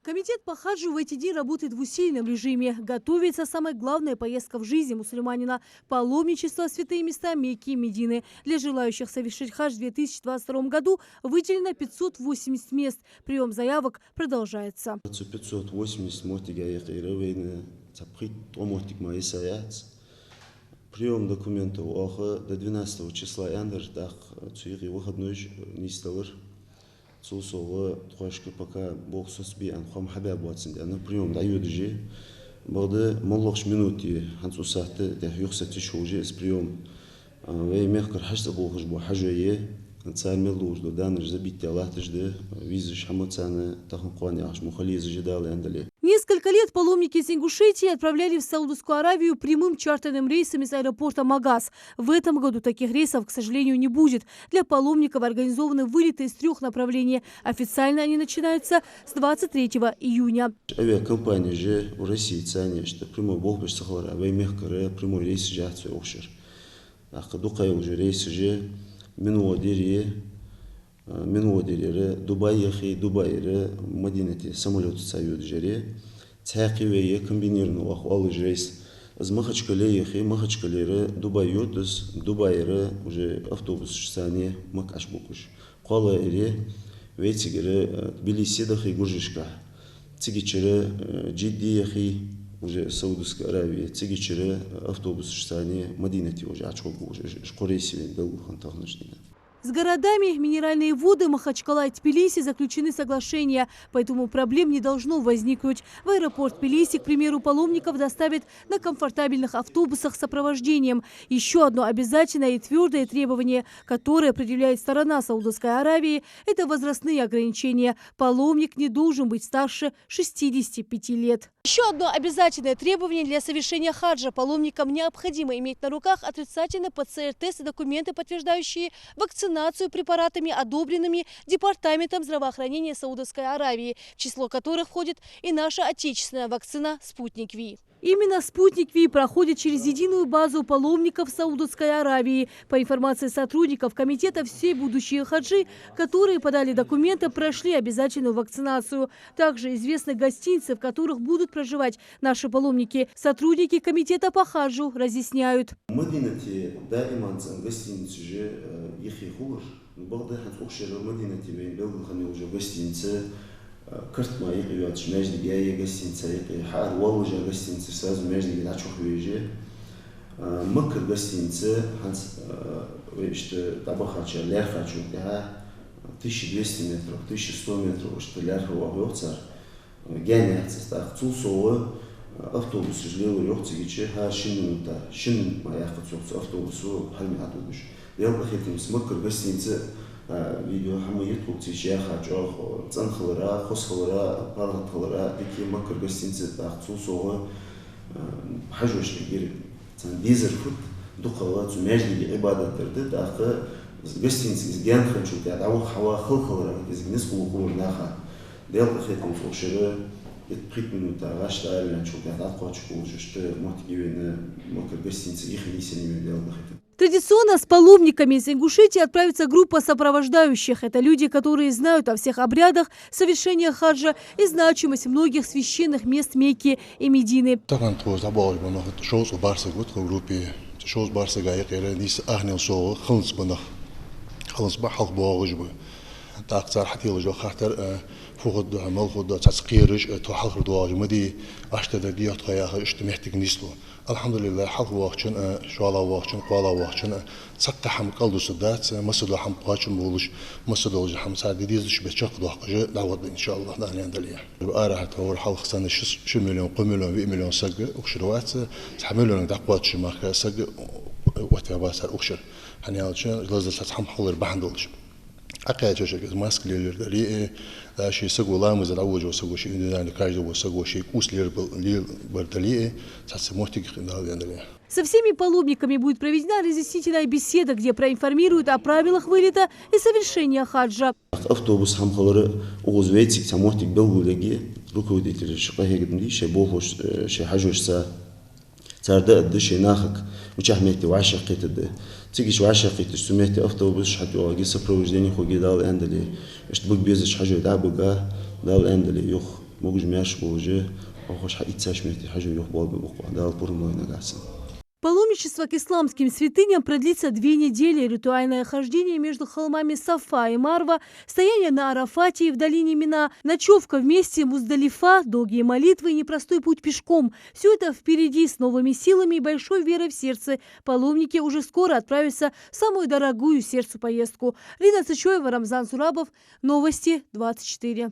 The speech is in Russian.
Комитет по хаджу в эти дни работает в усиленном режиме. Готовится самая главная поездка в жизни мусульманина – паломничество в святые места Мекки и Медины. Для желающих совершить хадж в 2022 году выделено 580 мест. Прием заявок продолжается. 580 прием документов до 12 числа выходной нисталар. Сулсова тхашки пока бог сосби анхам хабя буатсин ана прием дают же бады моллохш минути хансусахты да юхсати шоuje с прием вей мехкар хашта болгож бу хажое цар мелуж до данр забитти аллахтыжды визы шамацаны тахан куан яхш мухализы жидалы андали. Несколько лет паломники из Ингушетии отправляли в Саудовскую Аравию прямым чартерным рейсом из аэропорта Магаз. В этом году таких рейсов, к сожалению, не будет. Для паломников организованы вылеты из 3 направлений. Официально они начинаются с 23 июня. Авиакомпания же в России цене, что прямой бог без сахара, веймехкаре прямой рейс же отсюда. Дукай уже рейс же минуадире Дубай ехи Дубайре Мадинати самолет союз жере цакивее комбинированного ахвалы рейс из Махачкале ехи Махачкалере Дубай юдус Дубайре уже автобус шсане Макашбукуш қала ере ветигере Тбилиси дахи Гуржишка цигичере Джидди ехи уже Саудовская Аравия цигичере автобус шсане Мадинати уже ачхогу уже шкорейсивен белухан тахнашнина. С городами минеральные воды Махачкала и Тбилиси заключены соглашения, поэтому проблем не должно возникнуть. В аэропорт Тбилиси, к примеру, паломников доставят на комфортабельных автобусах с сопровождением. Еще одно обязательное и твердое требование, которое предъявляет сторона Саудовской Аравии, это возрастные ограничения. Паломник не должен быть старше 65 лет. Еще одно обязательное требование для совершения хаджа. Паломникам необходимо иметь на руках отрицательный ПЦР-тест и документы, подтверждающие вакцинацию препаратами, одобренными Департаментом здравоохранения Саудовской Аравии, в число которых входит и наша отечественная вакцина «Спутник Ви». Именно «Спутник Ви» проходит через единую базу паломников Саудовской Аравии. По информации сотрудников комитета, все будущие хаджи, которые подали документы, прошли обязательную вакцинацию. Также известны гостиницы, в которых будут проживать наши паломники. Сотрудники комитета по хаджу разъясняют. كرت ما يقيات ماجد جاي قسينة يقي حار والله جا قسينة ساز ماجد جدا شوف ويجي مكر قسينة هنس ويشت طبخة لير خاتشو ده 1200 متر 1100 متر وشت لير هو يوصل جاني هتستأخذ صوّة أوتوبوس جلوي يوصل يجي ها شن ما يأخذ صوّة أوتوبوس هل ما هتوبوس يوم بخيتي مكر قسينة فيديو حمو يطلق تيجي خاجو تنخلرا خسخلرا بارغتخلرا ديكي مكر قسينة تاخذ صوّة حجوش كبير تان ديزر فوت دقوات ماجد عبادة ترد تاخذ قسينة جان خنشو تاع عو حوا خلخلرا كيز نسخ وقور ناخا ديال بخيتهم فوق شرا يتبخيت منو تاع غاش تاع لانشو تاع قوات شكون جشت مهتجيين مكر قسينة يخلي سنين ديال بخيتهم. Традиционно с паломниками из Ингушетии отправится группа сопровождающих. Это люди, которые знают о всех обрядах совершения хаджа и значимость многих священных мест Мекки и Медины. فوق عمل خود تسقيرش تحقق دواج مدي أشتد ديات خياها اشتمهتك نسلو الحمد لله حق واقعن شوالا واقعن قوالا واقعن سقط حم قلدو سدات مسدو حم قاچن بولش مسدو حم سعد ديزش بچق دواقجه دعوت إن شاء الله دعني عندليه بقارة تور حلق سنة شو مليون قملون 2 مليون سق أخشروات تحملون دعوات شماخ سق وتباسر أخشر هنيالشان لازم تحم حلر بحندلش أقيا جوشك ماسك لير دليل شيء سقوا لا مزال أوجه وسقوا شيء إنه كارجو وسقوا شيء كوس لير بردليل تحسموتك خلال عندنا. Со всеми паломниками будет проведена разъяснительная беседа, где проинформируют о правилах вылета и совершения хаджа. Автобус хамхалары угузвейтик самоhtик белгулеги руководитель шقاهيгдмди шей болхош шей хажушса царда адды шей нахак учахмети вашакитды تيجي وعشرة سمعت أوتوبوس حتى واجي سبروجدني خوجي دال أندلي إشتبك بيزش حاجة دعبقة دال أندلي يخ могуж мяш болже охош итсаш мехти хажу ёх бол буква дал пурмой нагасан. Паломничество к исламским святыням продлится 2 недели. Ритуальное хождение между холмами Сафа и Марва, стояние на Арафате и в долине Мина, ночевка вместе Муздалифа, долгие молитвы и непростой путь пешком. Все это впереди с новыми силами и большой верой в сердце. Паломники уже скоро отправятся в самую дорогую сердцу поездку. Лина Цычоева, Рамзан Сурабов. Новости 24.